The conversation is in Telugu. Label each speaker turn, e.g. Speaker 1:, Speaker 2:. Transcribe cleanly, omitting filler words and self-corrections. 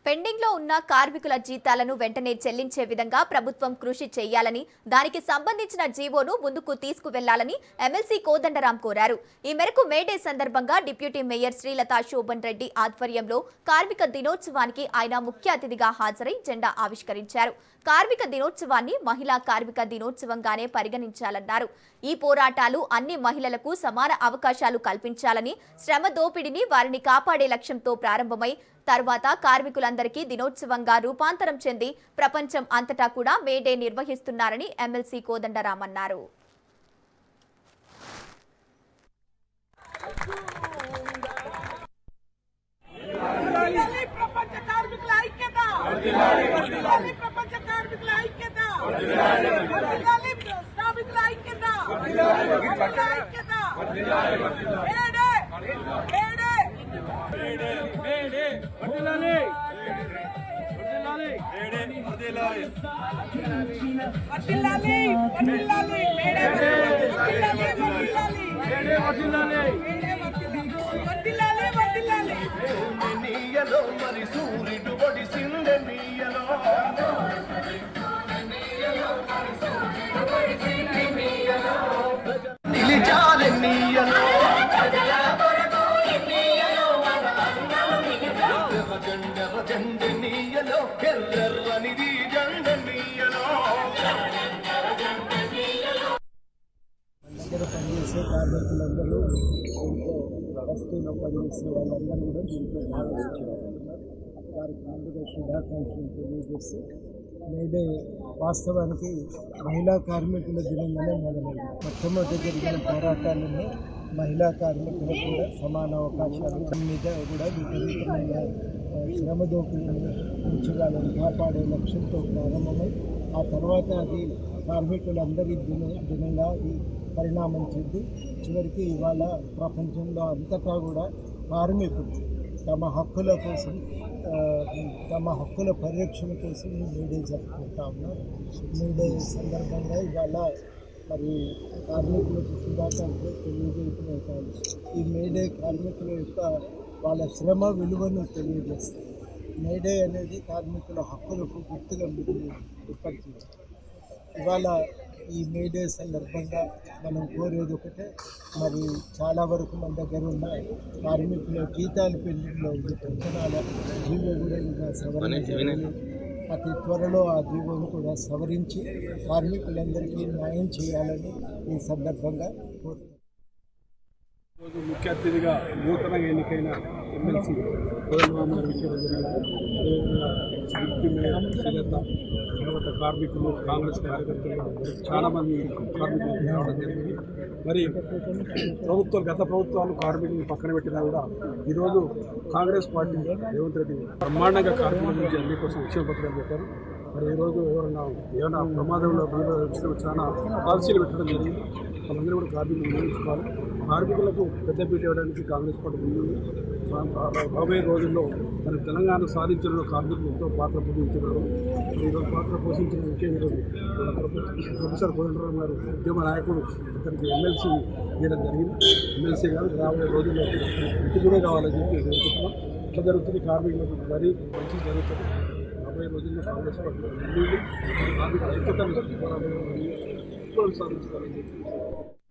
Speaker 1: పెండింగ్ లో ఉన్న కార్మికుల జీతాలను వెంటనే చెల్లించే విధంగా ప్రభుత్వం కృషి చేయాలని, దానికి సంబంధించిన జీవోను ముందుకు తీసుకువెళ్లాలని ఎమ్మెల్సీ కోదండరాం కోరారు. ఈ మేరకు మేడే సందర్భంగా డిప్యూటీ మేయర్ శ్రీలత శోభన్ రెడ్డి ఆధ్వర్యంలో కార్మిక దినోత్సవానికి ఆయన ముఖ్య అతిథిగా హాజరై జెండా ఆవిష్కరించారు. కార్మిక దినోత్సవాన్ని మహిళా కార్మిక దినోత్సవంగానే పరిగణించాలన్నారు. ఈ పోరాటాలు అన్ని మహిళలకు సమాన అవకాశాలు కల్పించాలని, శ్రమ దోపిడీని వారిని కాపాడే లక్ష్యంతో ప్రారంభమై తర్వాత కార్మికులందరికీ దినోత్సవంగా రూపాంతరం చెంది ప్రపంచం అంతటా కూడా మేడే నిర్వహిస్తున్నారని ఎమ్మెల్సీ కోదండరాం అన్నారు.
Speaker 2: పనిచేసే కార్మికులందరూ వస్తువులు పనిచేసే వాళ్ళందరూ కూడా దీంట్లో భాగస్వాములు. వారికి ముందుగా శుభాకాంక్షలు తెలియజేసి మేడే వాస్తవానికి మహిళా కార్మికుల దినంగానే మొదలైంది. మొట్టమొదటి జరిగిన పోరాటాలన్నీ మహిళా కార్మికులకు కూడా సమాన అవకాశాలు మీద కూడా విపరీతమైన శ్రమ దోపిడీని నుంచి వాళ్ళని కాపాడే లక్ష్యంతో ప్రారంభమై ఆ తర్వాత అది కార్మికులందరి దినంగా అది పరిణామం చెంది చివరికి ఇవాళ ప్రపంచంలో అంతటా కూడా కార్మికులు తమ హక్కుల కోసం తమ హక్కుల పరిరక్షణ కోసం మేడే జరుపుకుంటా ఉన్నారు. మేడే సందర్భంగా ఇవాళ మరి కార్మికులకు శుభాకాంక్షలు తెలియజేయటమే కాదు, ఈ మేడే కార్మికుల యొక్క వాళ్ళ శ్రమ విలువను తెలియజేస్తుంది. మేడే అనేది కార్మికుల హక్కులకు గుర్తుగా ఇప్పటికీ ఇవాళ ఈ మేడే సందర్భంగా మనం కోరేది ఒకటే, మరి చాలా వరకు మన దగ్గర ఉన్న కార్మికుల జీతాలు పెండింగ్లో ఉంది. పెన్షనాల జీవో కూడా ఇంకా సవరించాలి. అతి త్వరలో ఆ జీవోను కూడా సవరించి కార్మికులందరికీ న్యాయం చేయాలని ఈ సందర్భంగా కోరుతున్నాను.
Speaker 3: రోజు ముఖ్య అతిథిగా నూతనంగా ఎన్నికైన ఎమ్మెల్సీ కోదండరాం గారు విచ్చేయడం జరిగింది. తర్వాత కార్మికులు, కాంగ్రెస్ కార్యకర్తలు చాలామంది కార్మికులు రావడం జరిగింది. మరి గత ప్రభుత్వాలు కార్మికులను పక్కన పెట్టినా కూడా ఈరోజు కాంగ్రెస్ పార్టీ రేవంత్ రెడ్డి బ్రహ్మాండంగా కార్మికుల గురించి అన్ని కోసం విషయం పత్రాలు పెట్టారు. మరి ఈరోజు ఏమైనా ప్రమాదంలో చాలా పాలసీలు పెట్టడం జరిగింది. వాళ్ళందరూ కూడా కార్మికులు నిర్ణయించుకోవాలి. కార్మికులకు పెద్దపీట ఇవ్వడానికి కాంగ్రెస్ పార్టీ ముందు రాబోయే రోజుల్లో మరి తెలంగాణ సాధించడంలో కార్మికులు ఎంతో పాత్ర పోషించున్నారు. ఈరోజు పాత్ర పోషించిన విషయం ఈరోజు ప్రొఫెసర్ కోదండరాం గారు ఉద్యమ నాయకుడు ఇతనికి ఎమ్మెల్సీ ఇవ్వడం జరిగింది. ఎమ్మెల్సీ గారు రాబోయే రోజుల్లో ఇంటి కూడా కావాలని చెప్పి కోరుకుంటున్నాం. ఇట్లా జరుగుతుంది, కార్మికులకు మరీ మంచి జరుగుతుంది. రాబోయే రోజుల్లో కాంగ్రెస్ పార్టీ కార్మికుల ఐక్యతను సాధించాలని చెప్పి